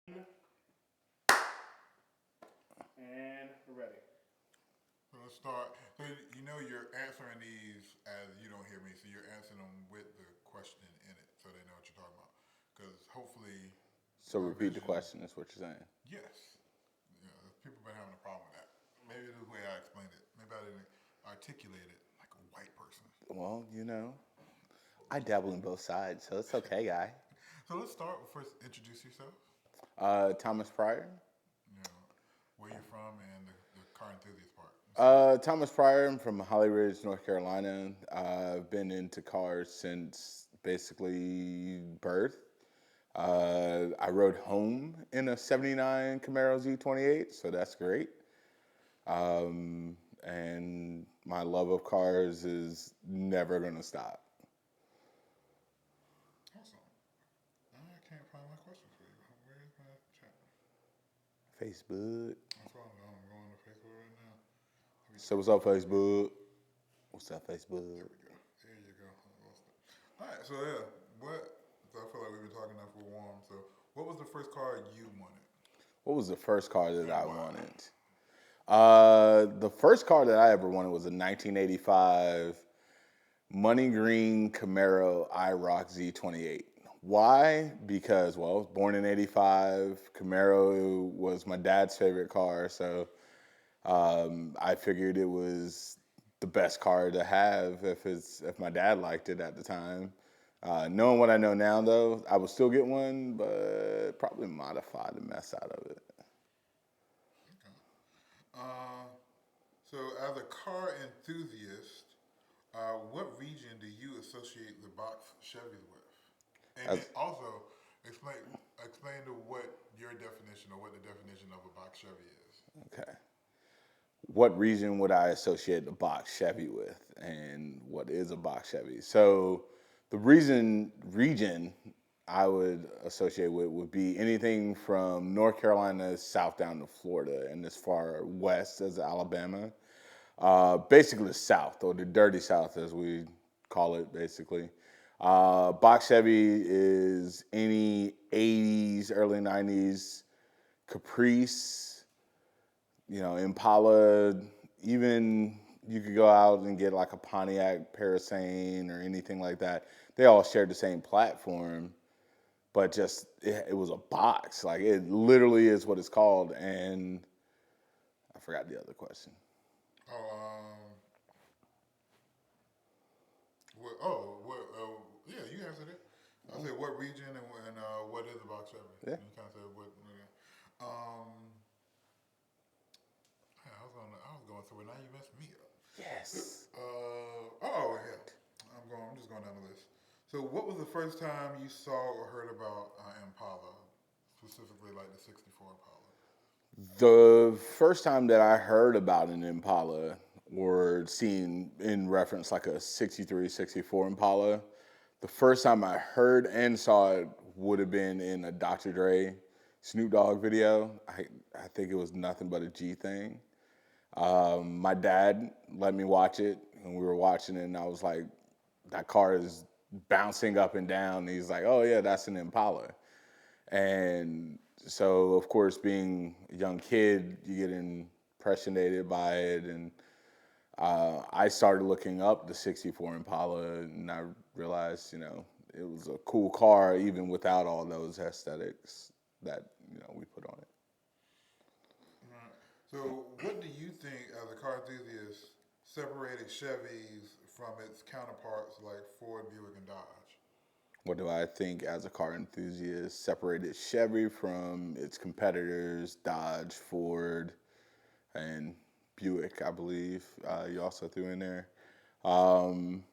And we're ready. So let's start. So you know you're answering these as you don't hear me, so you're answering them with the question in it, so they know what you're talking about. Because hopefully, So my repeat the vision. question. Is what you're saying. Yes, you know, people have been having a problem with that. Maybe the way I explained it. Maybe I didn't articulate it like a white person. Well, I dabble in both sides, so it's okay, guy. So let's start with first introduce yourself. Thomas Pryor. You know, where you're from and the car enthusiast part. Thomas Pryor. I'm from Holly Ridge, North Carolina. I've been into cars since basically birth. I rode home in a '79 Camaro Z28, so that's great. And my love of cars is never going to stop. Awesome. I can't find my question for you. Where is my chat? Facebook. That's what I'm going to Facebook right now. So what's up, Facebook? What's up, Facebook? There we go. There you go. I lost it. All right. So yeah, what? So I feel like we've been talking now for warm. So what was the first car you wanted? What was the first car that I Wow. wanted? The first car that I ever wanted was a 1985 money green Camaro IROC Z28. Why? Because, well, I was born in '85. Camaro was my dad's favorite car, so I figured it was the best car to have if my dad liked it at the time. Knowing what I know now, though, I would still get one, but probably modify the mess out of it. Okay. Uh, so as a car enthusiast, what region do you associate the box Chevys with? And then As also explain to what your definition or what the definition of a box Chevy is. okay, what region would I associate the box Chevy with, and what is a box Chevy? So, the region I would associate with would be anything from North Carolina south down to Florida, and as far west as Alabama. Basically, the South, or the dirty South, as we call it, basically. Box Chevy is any '80s, early '90s Caprice, Impala. Even you could go out and get like a Pontiac Parasane or anything like that. They all shared the same platform, but just it was a box. Like it literally is what it's called. And I forgot the other question. Oh, what, oh, what, yeah, you answered it. I said what region and what is a box Chevy? Yeah. You kind of said what. Um, yeah, I was going somewhere. Now you messed me up. Yes. Oh yeah. I'm just going down the list. So, what was the first time you saw or heard about Impala, specifically like the '64 Impala? The first time that I heard about an Impala or seen in reference like a '63, '64 Impala, the first time I heard and saw it would have been in a Dr. Dre Snoop Dogg video. I think it was Nothing But a G Thing. My dad let me watch it, and we were watching it, and I was like, that car is bouncing up and down. And he's like, oh, yeah, that's an Impala. And so, of course, being a young kid, you get impressionated by it. And I started looking up the '64 Impala, and I realized, it was a cool car, even without all those aesthetics that, we put on it. Right. So, what do you think, as a car enthusiast, separated Chevys from its counterparts like Ford, Buick, and Dodge? What do I think as a car enthusiast separated Chevy from its competitors, Dodge, Ford, and Buick, I believe you also threw in there. Um,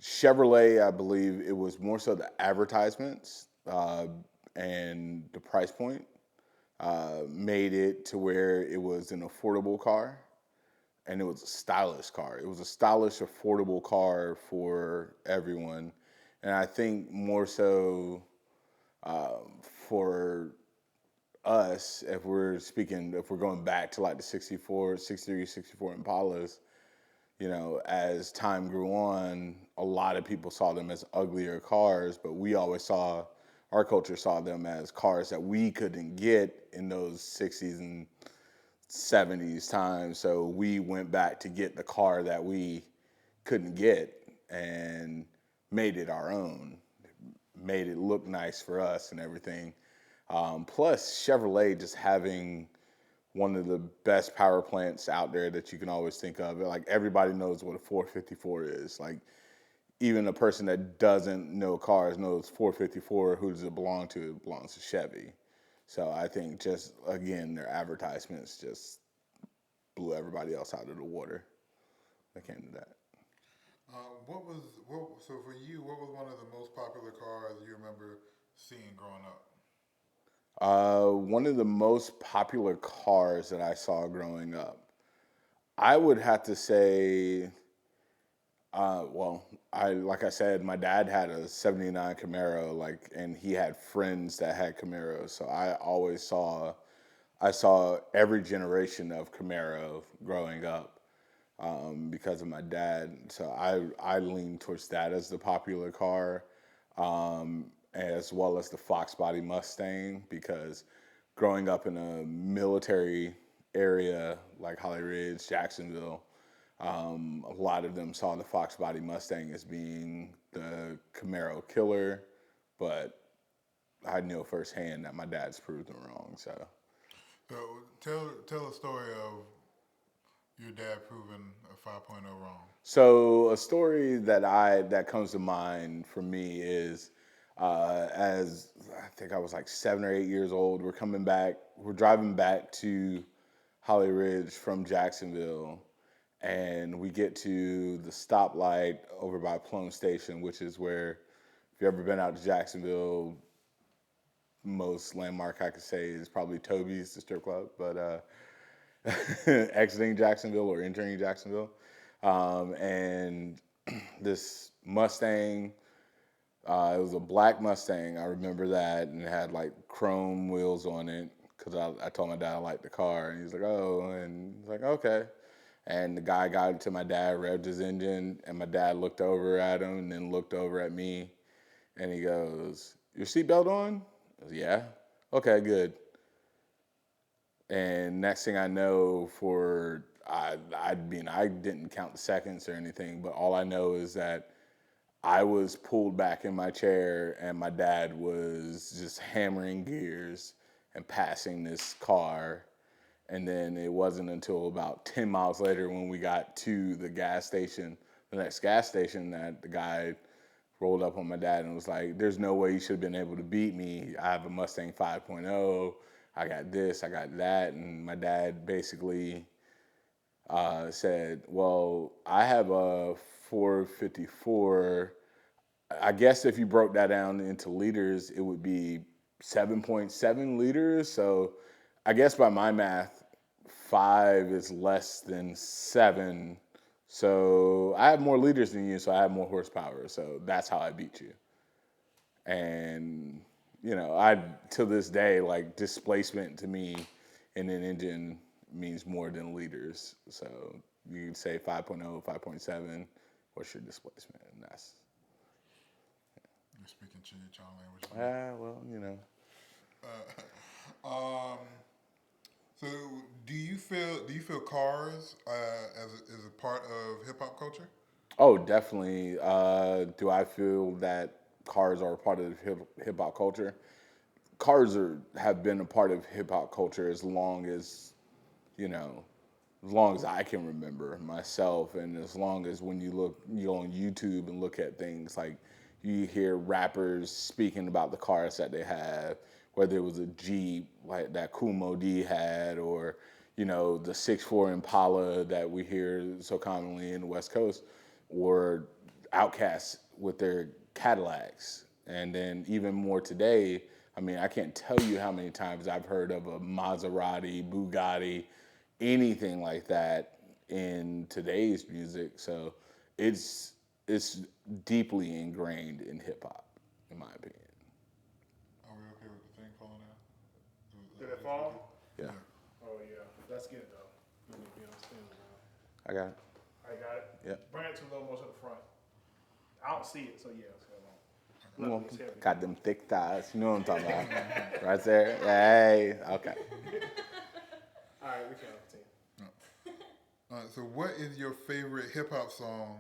Chevrolet, I believe it was more so the advertisements and the price point made it to where it was an affordable car and it was a stylish car. It was a stylish, affordable car for everyone. And I think more so for us, if we're going back to like the '64, '63, '64 Impalas, as time grew on, a lot of people saw them as uglier cars, but we always saw our culture saw them as cars that we couldn't get in those 60s and 70s times. So we went back to get the car that we couldn't get and made it our own, made it look nice for us and everything. Plus, Chevrolet just having one of the best power plants out there that you can always think of. Like everybody knows what a 454 is. Like even a person that doesn't know cars knows 454. Who does it belong to? It belongs to Chevy. So I think just again their advertisements just blew everybody else out of the water. I came to that. So for you? What was one of the most popular cars you remember seeing growing up? One of the most popular cars that I saw growing up, I would have to say, well, I like I said, my dad had a '79 Camaro, like, and he had friends that had Camaros, so I saw every generation of Camaro growing up because of my dad. So I lean towards that as the popular car, as well as the Fox Body Mustang, because growing up in a military area like Holly Ridge, Jacksonville, a lot of them saw the Fox Body Mustang as being the Camaro killer, but I know firsthand that my dad's proved them wrong. So, So tell a story of your dad proving a 5.0 wrong. so a story that comes to mind for me is as I think I was like 7 or 8 years old. We're driving back to Holly Ridge from Jacksonville, and we get to the stoplight over by Plum Station, which is where, if you've ever been out to Jacksonville, most landmark I could say is probably Toby's, the strip club, but exiting Jacksonville or entering Jacksonville. And this Mustang, it was a black Mustang. I remember that, and it had like chrome wheels on it because I told my dad I liked the car, and he's like, "Oh," and he's like, "Okay." And the guy got it to my dad, revved his engine, and my dad looked over at him and then looked over at me, and he goes, "Your seatbelt on?" I was, "Yeah." "Okay, good." And next thing I know, I mean, I didn't count the seconds or anything, but all I know is that I was pulled back in my chair and my dad was just hammering gears and passing this car. And then it wasn't until about 10 miles later when we got to the next gas station, that the guy rolled up on my dad and was like, "There's no way you should have been able to beat me. I have a Mustang 5.0. I got this, I got that." And my dad basically said, "Well, I have a 454. I guess if you broke that down into liters, it would be 7.7 liters. So I guess by my math, 5 is less than 7. So I have more liters than you, so I have more horsepower. So that's how I beat you." And, I, to this day, like, displacement to me in an engine means more than liters. So you could say 5.0, 5.7, what's your displacement? And that's, You're speaking Chicano language. well. Um, so do you feel cars as a part of hip hop culture? Oh, definitely. Do I feel that cars are a part of hip hop culture? Have been a part of hip hop culture you know, as long as I can remember myself, and as long as when you go on YouTube and look at things like you hear rappers speaking about the cars that they have, whether it was a Jeep like that Kool Moe Dee had, or the 6'4" Impala that we hear so commonly in the West Coast, or Outcasts with their Cadillacs, and then even more today. I mean, I can't tell you how many times I've heard of a Maserati, Bugatti, anything like that in today's music. So it's deeply ingrained in hip hop, in my opinion. Are we okay with the thing falling out? Did it fall? Yeah, Oh yeah. Let's get it though. Let me be on standing now. I got it. I got it. Yeah. Bring it to a little more to the front. I don't see it, so yeah, let's go along. Well, this heavy. got them thick thighs. You know what I'm talking about? Right there. Hey. Okay. All right, we count up to 10. So what is your favorite hip hop song,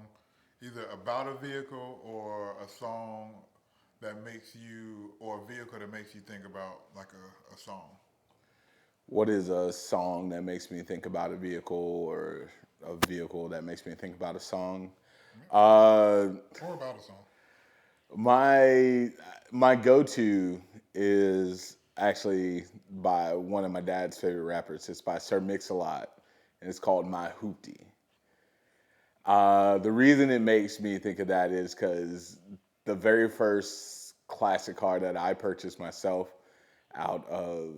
either about a vehicle or a song that makes you, or a vehicle that makes you think about like a song? What is a song that makes me think about a vehicle, or a vehicle that makes me think about a song? Uh, Or about a song? my go-to is actually by one of my dad's favorite rappers. It's by Sir Mix-a-Lot, and it's called My Hoopty. The reason it makes me think of that is because the very first classic car that I purchased myself out of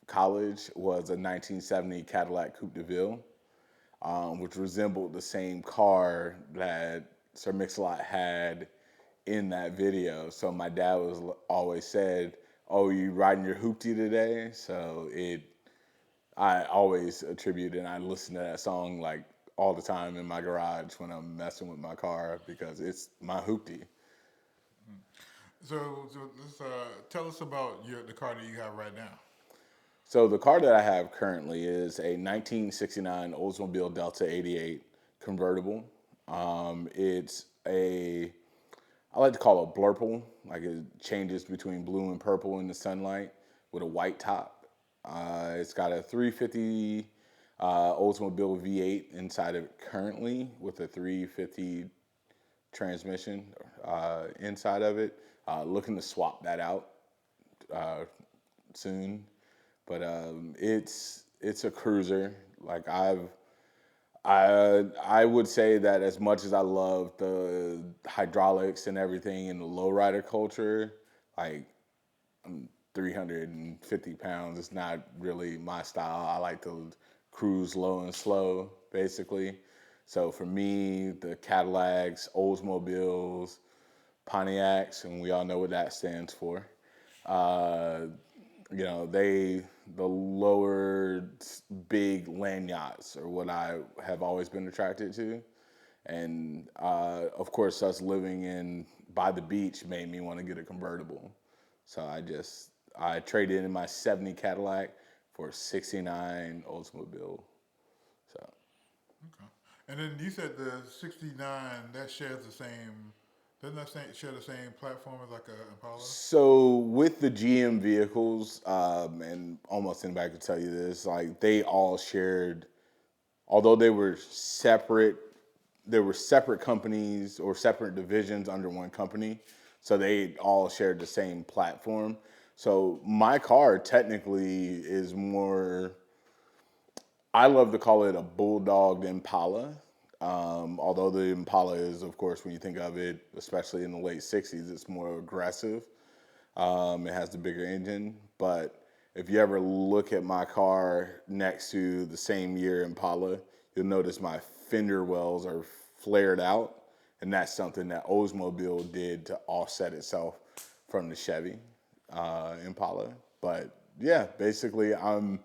college was a 1970 Cadillac Coupe de Ville, which resembled the same car that Sir Mix-a-Lot had in that video. So my dad was always said, "Oh, you riding your hoopty today?" I always attribute and I listen to that song like all the time in my garage when I'm messing with my car because it's my hoopty. So let's tell us about the car that you have right now. So the car that I have currently is a 1969 Oldsmobile Delta 88 convertible. It's I like to call it blurple, like it changes between blue and purple in the sunlight with a white top. It's got a 350 Oldsmobile V8 inside of it currently with a 350 transmission inside of it. Looking to swap that out uh, soon, but it's a cruiser. Like I would say that as much as I love the hydraulics and everything in the lowrider culture, like I'm 350 pounds. It's not really my style. I like to cruise low and slow, basically. So for me, the Cadillacs, Oldsmobiles, Pontiacs, and we all know what that stands for. Uh, the lower big land yachts are what I have always been attracted to. And of course, us living in by the beach made me want to get a convertible. So I traded in my 70 Cadillac for a 69 Oldsmobile. So Okay. And then you said the '69 that shares the same. Doesn't that share the same platform as like a Impala? so with the GM vehicles, and almost anybody could tell you this, like they all shared, although they were separate companies or separate divisions under one company. So they all shared the same platform. So my car technically is more, I love to call it a bulldog Impala. Although the Impala is, of course, when you think of it, especially in the late 60s, it's more aggressive. It has the bigger engine. But if you ever look at my car next to the same year Impala, you'll notice my fender wells are flared out. And that's something that Oldsmobile did to offset itself from the Chevy Impala. But yeah, basically, I'm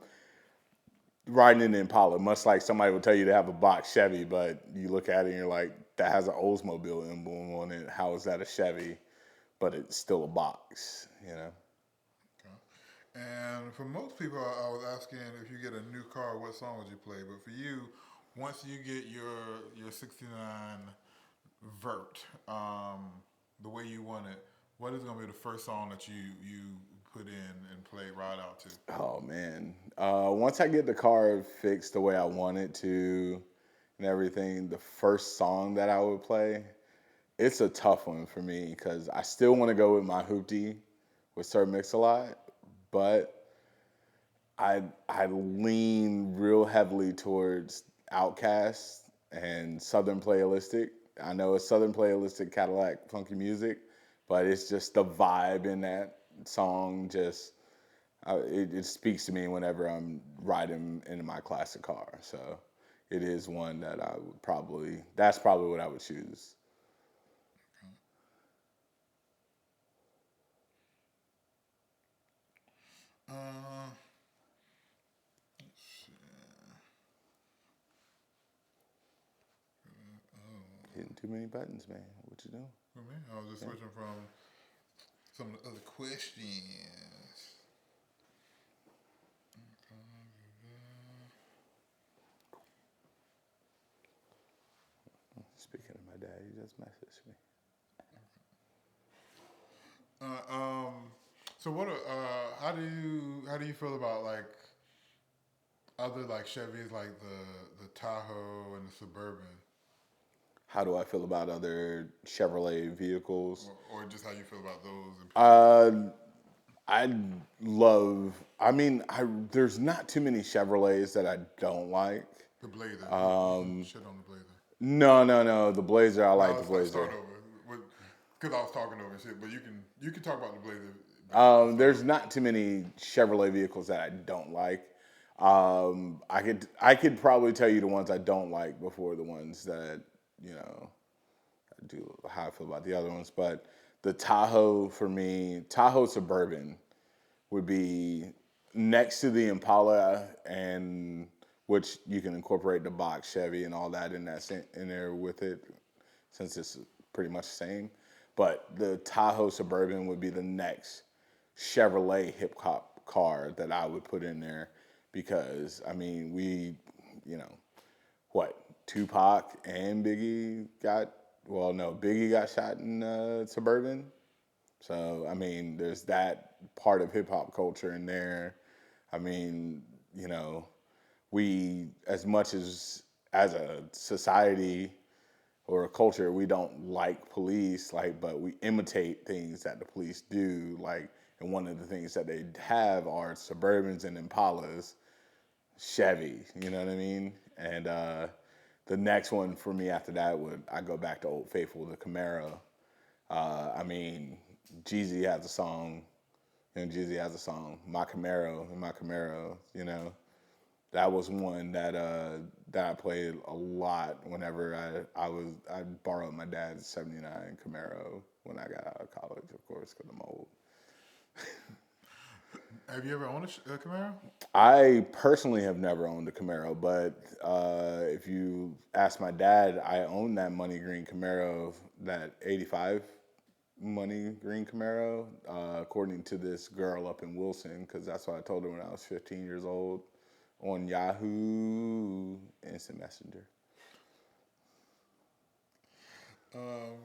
riding an Impala, much like somebody would tell you to have a box Chevy, but you look at it and you're like, that has an Oldsmobile emblem on it. How is that a Chevy? But it's still a box, you know? Okay. And for most people, I was asking if you get a new car, what song would you play? But for you, once you get your '69 Vert, the way you want it, what is going to be the first song that you put in and play ride out to? Oh man. Once I get the car fixed the way I want it to and everything, the first song that I would play, it's a tough one for me because I still want to go with my hoopty with Sir Mix-a-Lot, but I lean real heavily towards Outkast and Southern Playalistic. I know it's Southern Playalistic Cadillac funky music, but it's just the vibe in that song. It speaks to me whenever I'm riding in my classic car. So it is one that that's probably what I would choose. Uh, Hitting too many buttons, man. What you doing? for me, I was just switching from some of the other questions. Speaking of my dad, he just messaged me. So what? How do you feel about like other like Chevys, like the Tahoe and the Suburban, How do I feel about other Chevrolet vehicles? or just how you feel about those? I love. I mean, there's not too many Chevrolets that I don't like. The Blazer. You shit on the Blazer. No. The Blazer, I like the Let's start Blazer. over. Because I was talking over shit, but you can talk about the Blazer. There's not too many Chevrolet vehicles that I don't like. I could probably tell you the ones I don't like before the ones that you know I do how I feel about the other ones. But the Tahoe for me, Tahoe Suburban would be next to the Impala, and which you can incorporate the box Chevy and all that in there with it, since it's pretty much the same. But the Tahoe Suburban would be the next Chevrolet hip hop car that I would put in there, because I mean you know, what Tupac and Biggie got. Well, no, Biggie got shot in Suburban. So I mean, there's that part of hip hop culture in there. I mean, we as much as a society or a culture, we don't like police, like, but we imitate things that the police do, like, and one of the things that they have are Suburbans and Impalas, Chevy, you know what I mean? And the next one for me after that I go back to Old Faithful, the Camaro. I mean, Jeezy has a song, Jeezy has a song, My Camaro, that was one that I played a lot whenever I borrowed my dad's '79 Camaro when I got out of college, of course, because I'm old. Have you ever owned a Camaro? I personally have never owned a Camaro, but if you ask my dad, I own that money green Camaro, that '85 money green Camaro, according to this girl up in Wilson, because that's what I told her when I was 15 years old on Yahoo Instant Messenger. I'm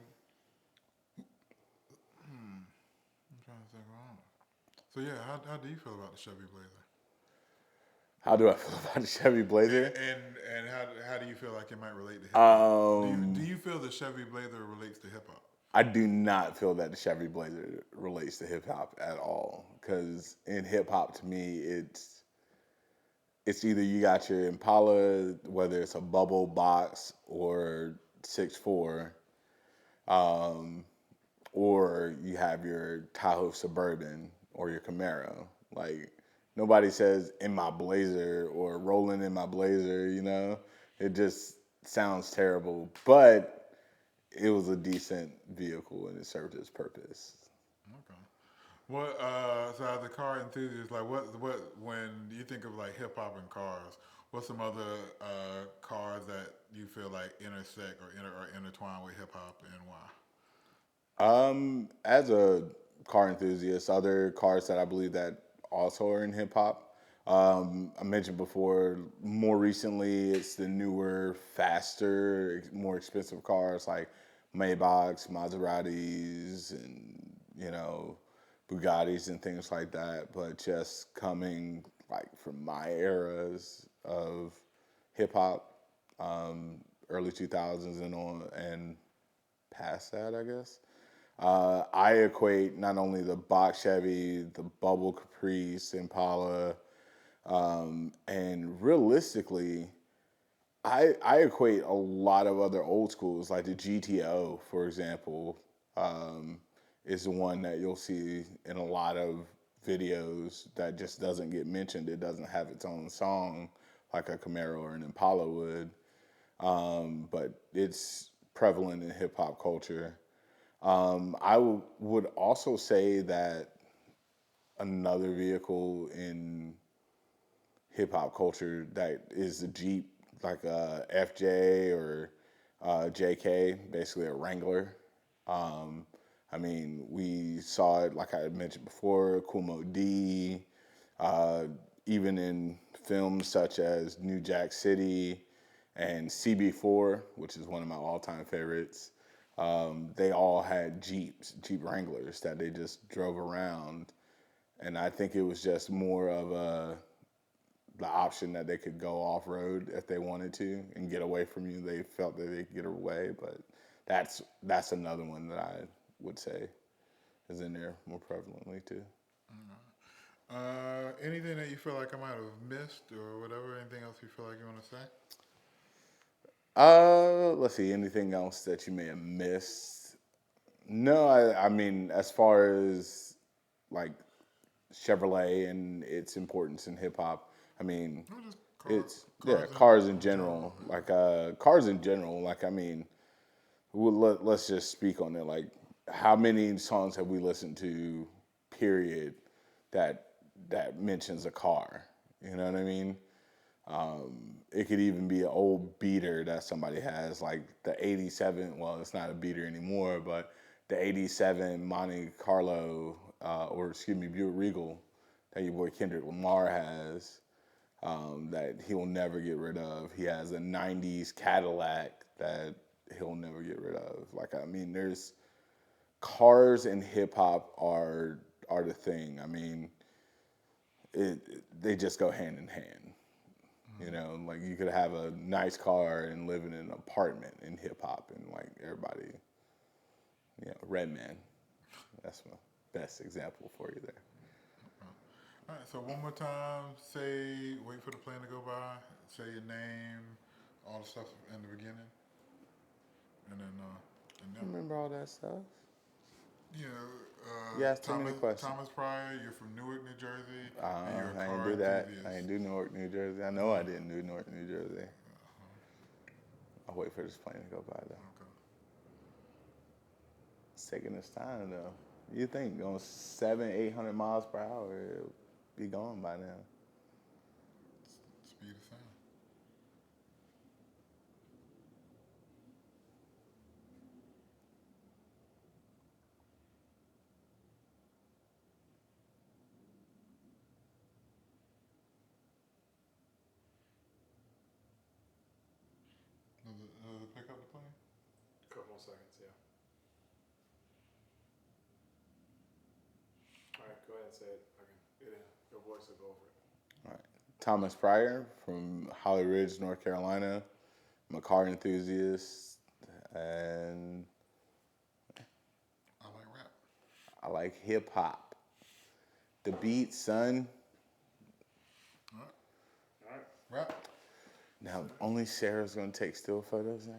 trying to think wrong. So yeah, how do you feel about the Chevy Blazer? How do I feel about the Chevy Blazer? And how do you feel like it might relate to hip hop? Do you feel the Chevy Blazer relates to hip hop? I do not feel that the Chevy Blazer relates to hip hop at all, because in hip hop, to me, it's either you got your Impala, whether it's a bubble box or 6'4", or you have your Tahoe Suburban or your Camaro. Like, nobody says in my Blazer or rolling in my Blazer, It just sounds terrible, but it was a decent vehicle and it served its purpose. Okay. What so as a car enthusiast, like what when you think of like hip hop and cars, what's some other cars that you feel like intersect or intertwine with hip hop, and why? As a car enthusiast, other cars that I believe that also are in hip hop. I mentioned before, more recently, it's the newer, faster, more expensive cars like Maybachs, Maseratis, and Bugattis and things like that. But just coming like from my eras of hip hop, early 2000s and on and past that, I guess. I equate not only the box Chevy, the bubble Caprice, Impala, and realistically, I equate a lot of other old schools, like the GTO, for example, is the one that you'll see in a lot of videos that just doesn't get mentioned. It doesn't have its own song like a Camaro or an Impala would, but it's prevalent in hip hop culture. Would also say that another vehicle in hip hop culture that is a Jeep, like a FJ or JK, basically a Wrangler. I mean, we saw it, like I had mentioned before, Kumo D, uh, even in films such as New Jack City and CB4, which is one of my all-time favorites. They all had Jeep Wranglers that they just drove around, and I think it was just more of the option that they could go off road if they wanted to and get away from you. They felt that they could get away, but that's another one that I would say is in there more prevalently too. Anything that you feel like I might have missed or whatever? Anything else you feel like you want to say? Let's see. Anything else that you may have missed? No, I mean, as far as like Chevrolet and its importance in hip hop, I mean, No, just it's cars cars in general. Like cars in general. Like I mean, let's just speak on it. Like, how many songs have we listened to? Period. That mentions a car. You know what I mean? It could even be an old beater that somebody has, like the '87. Well, it's not a beater anymore, but the '87 Monte Carlo, or excuse me, Buick Regal that your boy Kendrick Lamar has, that he'll never get rid of. He has a '90s Cadillac that he'll never get rid of. Like I mean, there's cars and hip hop are the thing. I mean, they just go hand in hand. You know, like you could have a nice car and live in an apartment in hip hop, and like everybody, you know, Redman. That's my best example for you there. All right, so one more time, wait for the plane to go by, say your name, all the stuff in the beginning, and then, Remember all that stuff? you know, You asked too many questions. Thomas Pryor, you're from Newark, New Jersey, and you're a I car ain't do that. enthusiast. I ain't do Newark, New Jersey. I know I didn't do Newark, New Jersey. I'll wait for this plane to go by though. Okay. It's taking its time though. You think going 700-800 miles per hour, it'll be gone by now. Speed of sound. Does it pick up the plane? Couple seconds, yeah. All right, go ahead and say it. I can get in. Your voice will go over it. All right. Thomas Pryor from Holly Ridge, North Carolina. I'm a car enthusiast, and I like rap. I like hip hop. The beat, son. All right. All right. Rap. Now, only Sarah's gonna take still photos now.